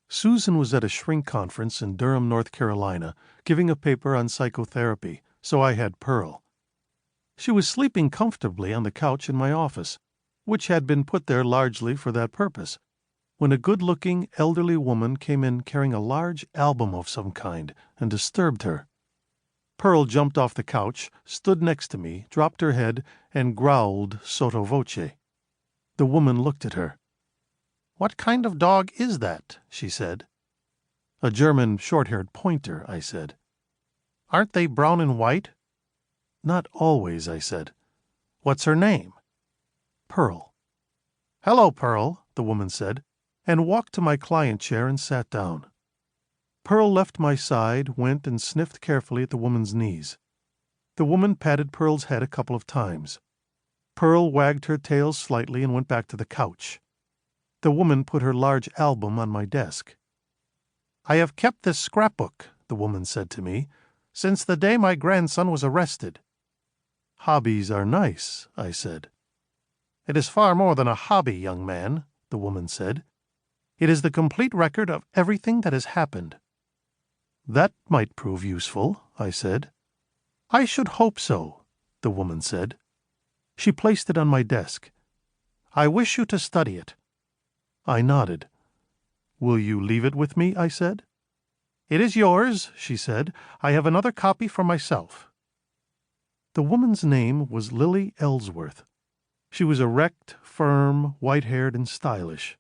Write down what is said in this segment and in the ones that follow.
Susan was at a shrink conference in Durham, North Carolina, giving a paper on psychotherapy, so I had Pearl. She was sleeping comfortably on the couch in my office, which had been put there largely for that purpose, when a good-looking, elderly woman came in carrying a large album of some kind and disturbed her. Pearl jumped off the couch, stood next to me, dropped her head, and growled sotto voce. The woman looked at her. "What kind of dog is that?" she said. "A German short-haired pointer," I said. "Aren't they brown and white?" "Not always," I said. "What's her name?" "Pearl." "Hello, Pearl," the woman said, and walked to my client chair and sat down. Pearl left my side, went and sniffed carefully at the woman's knees. The woman patted Pearl's head a couple of times. Pearl wagged her tail slightly and went back to the couch. The woman put her large album on my desk. "I have kept this scrapbook," the woman said to me, "since the day my grandson was arrested." "Hobbies are nice," I said. "It is far more than a hobby, young man," the woman said. "It is the complete record of everything that has happened." "That might prove useful," I said. "I should hope so," the woman said. She placed it on my desk. "I wish you to study it." I nodded. "Will you leave it with me?" I said. "It is yours," she said. "I have another copy for myself." The woman's name was Lily Ellsworth. She was erect, firm, white-haired, and stylish.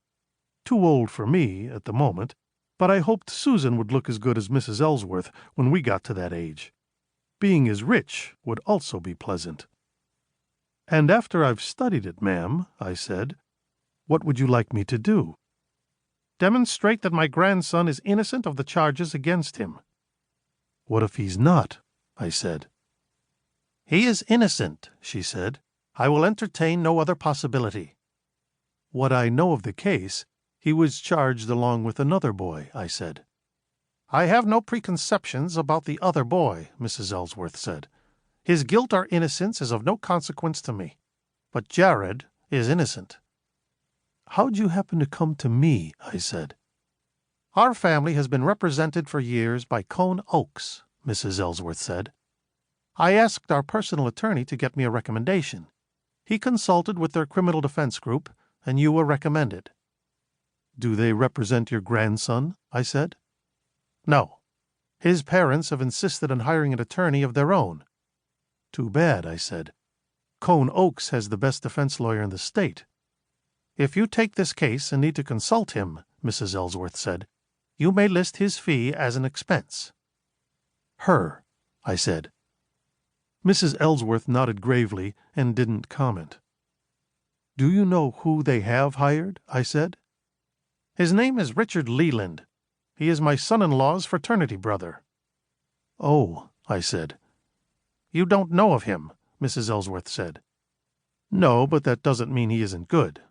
Too old for me at the moment, but I hoped Susan would look as good as Mrs. Ellsworth when we got to that age. Being as rich would also be pleasant. "And after I've studied it, ma'am," I said, "what would you like me to do?" "Demonstrate that my grandson is innocent of the charges against him." "What if he's not?" I said. "He is innocent," she said. "I will entertain no other possibility." "What I know of the case, he was charged along with another boy," I said. "I have no preconceptions about the other boy," Mrs. Ellsworth said. "His guilt or innocence is of no consequence to me. But Jared is innocent." "How'd you happen to come to me?" I said. "Our family has been represented for years by Cone Oaks," Mrs. Ellsworth said. "I asked our personal attorney to get me a recommendation. He consulted with their criminal defense group, and you were recommended." "Do they represent your grandson?" I said. "No. His parents have insisted on hiring an attorney of their own." "Too bad," I said. "Cone Oaks has the best defense lawyer in the state." "If you take this case and need to consult him," Mrs. Ellsworth said, "you may list his fee as an expense." "Her," I said. Mrs. Ellsworth nodded gravely and didn't comment. "Do you know who they have hired?" I said. "His name is Richard Leland. He is my son-in-law's fraternity brother." "Oh," I said. "You don't know of him," Mrs. Ellsworth said. "No, but that doesn't mean he isn't good."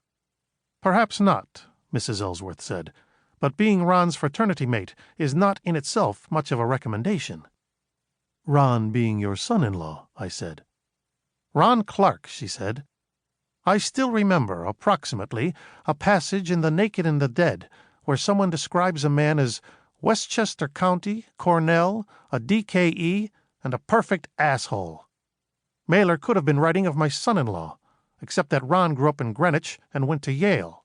"Perhaps not," Mrs. Ellsworth said, "but being Ron's fraternity mate is not in itself much of a recommendation." "Ron being your son-in-law," I said. "Ron Clark," she said. "I still remember, approximately, a passage in The Naked and the Dead where someone describes a man as Westchester County, Cornell, a DKE, and a perfect asshole. Mailer could have been writing of my son-in-law, except that Ron grew up in Greenwich and went to Yale."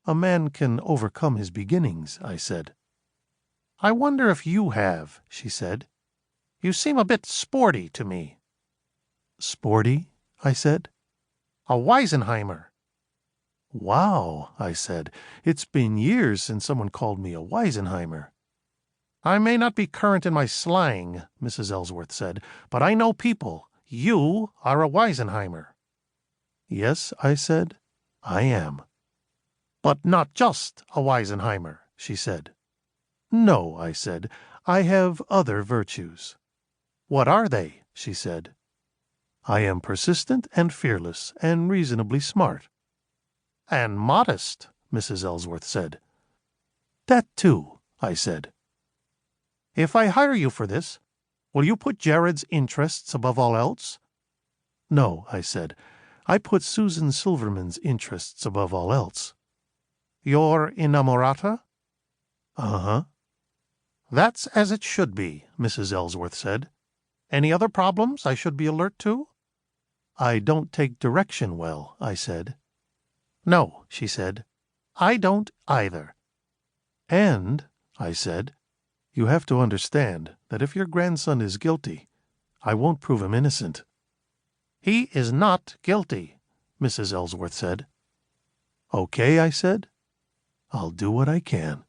"A man can overcome his beginnings," I said. "I wonder if you have," she said. "You seem a bit sporty to me." "Sporty?" I said. "A Weisenheimer." "Wow," I said. "It's been years since someone called me a Weisenheimer." "I may not be current in my slang," Mrs. Ellsworth said, "but I know people. You are a Weisenheimer." "Yes," I said, "I am." "But not just a Weisenheimer," she said. "No," I said, "I have other virtues." "What are they?" she said. "I am persistent and fearless and reasonably smart." "And modest," Mrs. Ellsworth said. "That too," I said. "If I hire you for this, will you put Jared's interests above all else?" "No," I said. "I put Susan Silverman's interests above all else." "Your inamorata?" Uh-huh. That's as it should be, Mrs. Ellsworth said. Any other problems I should be alert to? I don't take direction well, I said. No, she said. I don't either. And, I said, you have to understand that if your grandson is guilty, I won't prove him innocent. He is not guilty, Mrs. Ellsworth said. Okay, I said. I'll do what I can.